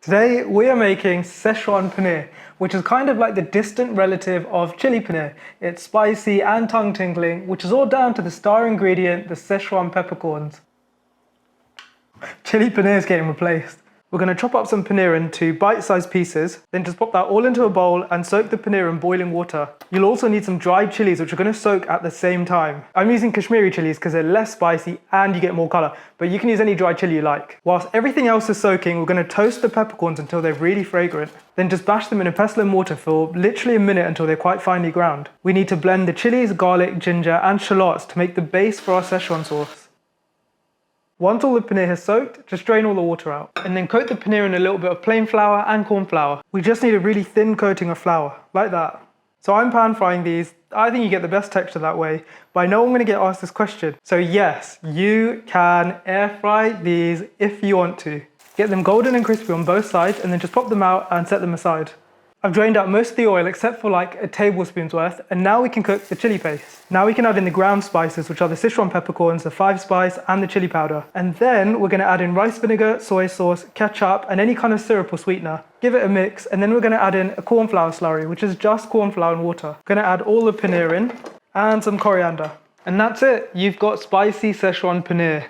Today we are making Szechuan Paneer, which is kind of like the distant relative of chili paneer. It's spicy and tongue tingling, which is all down to the star ingredient, the Szechuan peppercorns. Chili paneer is getting replaced. We're going to chop up some paneer into bite-sized pieces, then just pop that all into a bowl and soak the paneer in boiling water. You'll also need some dried chilies, which are going to soak at the same time. I'm using Kashmiri chilies because they're less spicy and you get more colour, but you can use any dried chili you like. Whilst everything else is soaking, we're going to toast the peppercorns until they're really fragrant. Then just bash them in a pestle and mortar for literally a minute until they're quite finely ground. We need to blend the chilies, garlic, ginger and shallots to make the base for our Szechuan sauce. Once all the paneer has soaked, just drain all the water out. And then coat the paneer in a little bit of plain flour and corn flour. We just need a really thin coating of flour, like that. So I'm pan frying these. I think you get the best texture that way, but I know I'm going to get asked this question. So yes, you can air fry these if you want to. Get them golden and crispy on both sides and then just pop them out and set them aside. I've drained out most of the oil except for like a tablespoon's worth, and now we can cook the chili paste. Now we can add in the ground spices, which are the Sichuan peppercorns, the 5-spice and the chili powder. And then we're going to add in rice vinegar, soy sauce, ketchup and any kind of syrup or sweetener. Give it a mix and then we're going to add in a corn flour slurry, which is just corn flour and water. Going to add all the paneer in and some coriander. And that's it, you've got spicy Szechuan paneer.